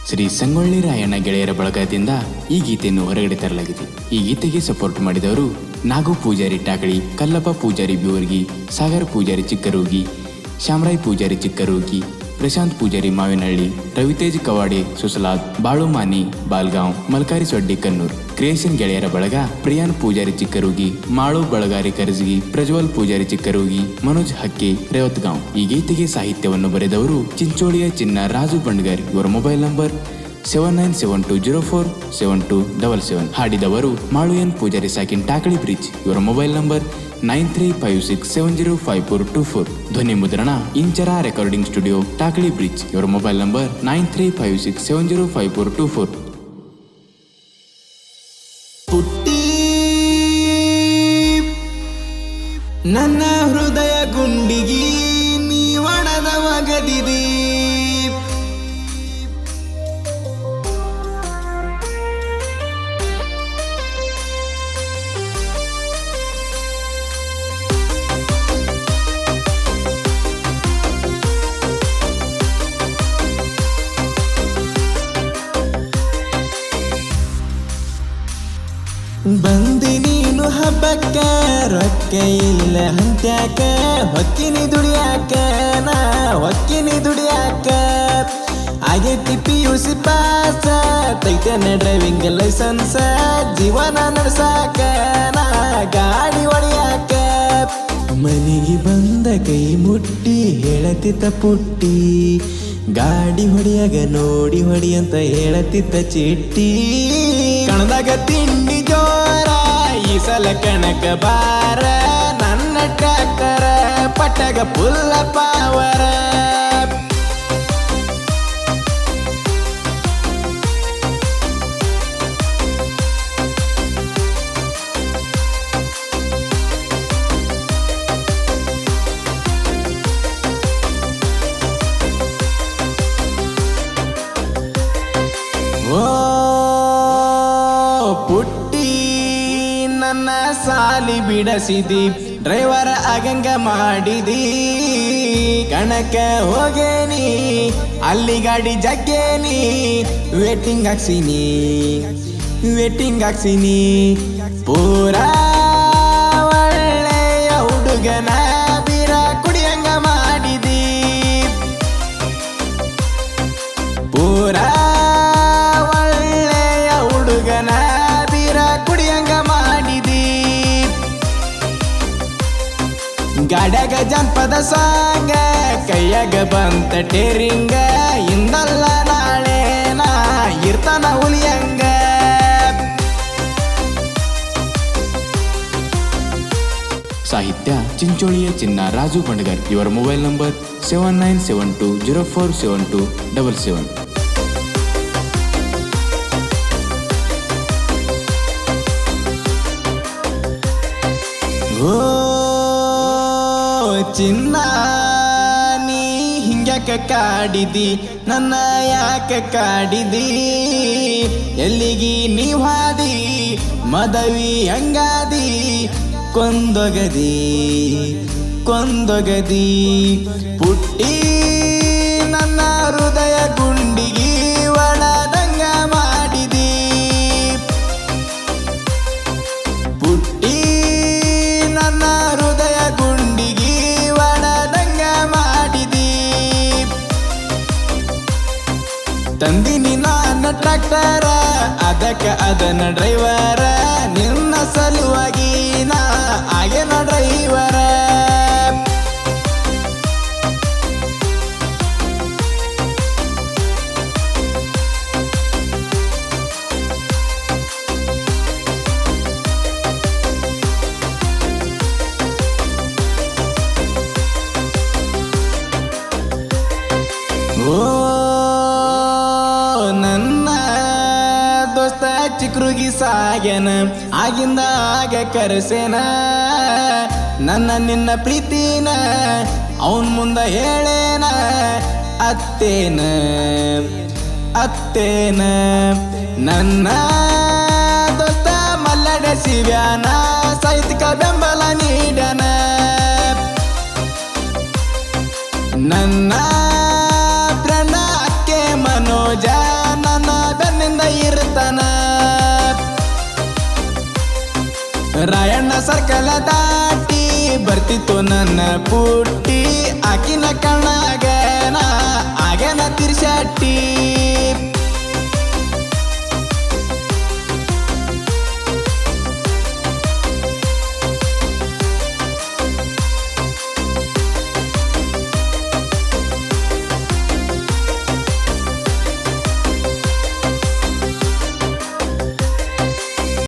ಶ್ರೀ ಸಂಗೊಳ್ಳಿ ರಾಯಣ್ಣ ಗೆಳೆಯರ ಬಳಗದಿಂದ ಈ ಗೀತೆಯನ್ನು ಹೊರಗಡೆ ತರಲಾಗಿದೆ. ಈ ಗೀತೆಗೆ ಸಪೋರ್ಟ್ ಮಾಡಿದವರು ನಾಗು ಪೂಜಾರಿ ಟಾಕಳಿ, ಕಲ್ಲಪ್ಪ ಪೂಜಾರಿ ಬ್ಯೂರ್ಗಿ, ಸಾಗರ್ ಪೂಜಾರಿ ಚಿಕ್ಕರೂಗಿ, ಶಾಮರಾಯ್ ಪೂಜಾರಿ ಚಿಕ್ಕರೂಗಿ, ಪ್ರಶಾಂತ್ ಪೂಜಾರಿ ಮಾವಿನಹಳ್ಳಿ, ರವಿತೇಜ್ ಕವಾಡೆ ಸುಸಲಾದ್, ಬಾಳು ಮಾನಿ ಬಾಲ್ಗಾಂವ್, ಮಲ್ಕಾರಿ ಸೊಡ್ಡಿ ಕನ್ನೂರ್. ಕ್ರಿಯೇಷನ್ ಗೆಳೆಯರ ಬಳಗ ಪ್ರಿಯಾನ್ ಪೂಜಾರಿ ಚಿಕ್ಕರೂಗಿ, ಮಾಳು ಬಳಗಾರಿ ಕರ್ಜಗಿ, ಪ್ರಜ್ವಲ್ ಪೂಜಾರಿ ಚಿಕ್ಕರೂಗಿ, ಮನೋಜ್ ಹಕ್ಕಿ ರೇವತ್ಗಾಂವ್. ಈ ಗೀತೆಗೆ ಸಾಹಿತ್ಯವನ್ನು ಬರೆದವರು ಚಿಂಚೋಳಿಯ ಚಿನ್ನ ರಾಜು ಬಂಡ್ಗರ್. ಇವರ mobile number 7972047277. ಹಾಡಿದವರು ಮಾಳುಯನ್ Poojary ಸಾಕಿನ್ Takali bridge. ಇವರ ಮೊಬೈಲ್ ನಂಬರ್ 9356705424. ಧ್ವನಿ ಮುದ್ರಣ Inchara recording studio Takali bridge. ಇವರ ಮೊಬೈಲ್ ನಂಬರ್ 9356705424. ಪುಟ್ಟಿ ನನ್ನ ಹೃದಯ ಗುಂಡಿಗಿ ನೀವಣದ ಒಗದಿದಿ, ಬಂದಿ ನೀನು ಹಬ್ಬಕ್ಕ ರೊಕ್ಕ ಇಲ್ಲ ಅಂತ್ಯಾಕ, ಹೊಕ್ಕಿನಿ ದುಡಿಯಾಕ ನಾ ಹೊಕ್ಕಿನಿ ದುಡಿಯಾಕ. ಆಗೈತಿ PUC ಪಾಸ, ತೈತನ ಡ್ರೈವಿಂಗ್ ಲೈಸೆನ್ಸ್, ಜೀವನ ನಡ್ಸಾಕ ನಾ ಗಾಡಿ ಹೊಡಿಯಾಕ. ಮನೆಗೆ ಬಂದ ಕೈ ಮುಟ್ಟಿ ಹೇಳತಿತ್ತ ಪುಟ್ಟಿ, ಗಾಡಿ ಹೊಡಿಯಾಗ ನೋಡಿ ಹೊಡಿ ಅಂತ ಹೇಳತಿತ್ತ ಚಿಟ್ಟಿ. ಕಣದಾಗ ತಿಂಡಿ ಜೋರ ಈ ಸಲ ಕಣಕ ಬಾರ, ನನ್ನ ಟ್ರ್ಯಾಕ್ಟರ ಪಟ್ಟಗ ಪುಲ್ಲ ಪಾವರ. ಓ ಪುಟ್ಟಿ ನನ್ನ ಸಾಲಿ ಬಿಡಸಿದಿ, ಡ್ರೈವರ್ ಆಗಂಗ ಮಾಡಿದಿ. ಕಣಕ ಹೋಗೇನಿ ಅಲ್ಲಿ ಗಾಡಿ ಜಗ್ಗೇನಿ, ವೇಟಿಂಗ್ ಹಾಕ್ಸಿನಿ ಪೂರಾ ಒಳ್ಳೆಯ ಹುಡುಗನ ಬೀರ ಕುಡಿಯಂಗ ಮಾಡಿದಿ. ಪೂರಾ ಒಳ್ಳೆಯ ಹುಡುಗನ ಬೀರ ಕುಡಿಯಂಗ ಮಾಡಿದಿ. ಗಾಡ್ಯಾಗ ಜನಪದ ಸಾಂಗ, ಕೈಯಾಗ ಬಂತ ಟೇರಿಂಗ, ಇಂದಲ್ಲ ನಾಳೆ ನಾ ಇರ್ತಾನ ಹುಲಿಯಂಗ. ಸಾಹಿತ್ಯ ಚಿಂಚೋಳಿಯ ಚಿನ್ನ ರಾಜು ಬಂಡ್ಗರ್. ಇವರ ಮೊಬೈಲ್ ನಂಬರ್ 7972047277. ಓ ಚಿನ್ನ ನೀ ಹಿಂಗ್ಯಾಕ ಕಾಡಿದಿ, ನನ್ನ ಯಾಕ ಕಾಡಿದಿ. ಎಲ್ಲಿಗಿ ನೀವ್ ಹಾದಿ ಮದವಿ ಹಂಗಾದಿ, ಕೊಂದೊಗದಿ ಪುಟ್ಟಿ ನನ್ನ ಹೃದಯ ಗುಂಡಿಗಿ ಒಣದಂಗ ಮಾಡಿದಿ. ಪುಟ್ಟಿ ನನ್ನ ಹೃದಯ ಗುಂಡಿಗಿ ಒಣದಂಗ ಮಾಡಿದಿ. ತಂದಿನಿ ನನ್ನ ಟ್ರ್ಯಾಕ್ಟರ, ಅದಕ್ಕ ಅದನ್ನ ಡ್ರೈವರ, ನಿನ್ನ ಸಲುವಾಗಿ ನಾ ಆಗೇನ ಡ್ರೈವರ. ಓ ನನ್ನ ದೋಸ್ತ ಚಿಕ್ರುಗಿ ಸಾಗ್ಯಾನ, ಆಗಿಂದ ಆಗ ಕರೆಸೇನ ನನ್ನ ನಿನ್ನ ಪ್ರೀತಿನ ಅವನ್ ಮುಂದ ಹೇಳೇನ. ಅತ್ತೇನ ನನ್ನ ದೋಸ್ತ ಮಲ್ಲಡ ಶಿವ್ಯಾನ, ಸಾಹಿತ್ಯಿಕ ಬೆಂಬಲ ನೀಡನ. ನನ್ನ ಪ್ರಣಕ್ಕೆ ಮನೋಜ ಸರ್ಕಲ ದಾಟಿ ಬರ್ತಿತ್ತು ನನ್ನ ಪುಟ್ಟಿ ಆಕಿನ ಕಣ್ಣಾಗನ ಆಗನ ತಿರ್ಸಟ್ಟಿ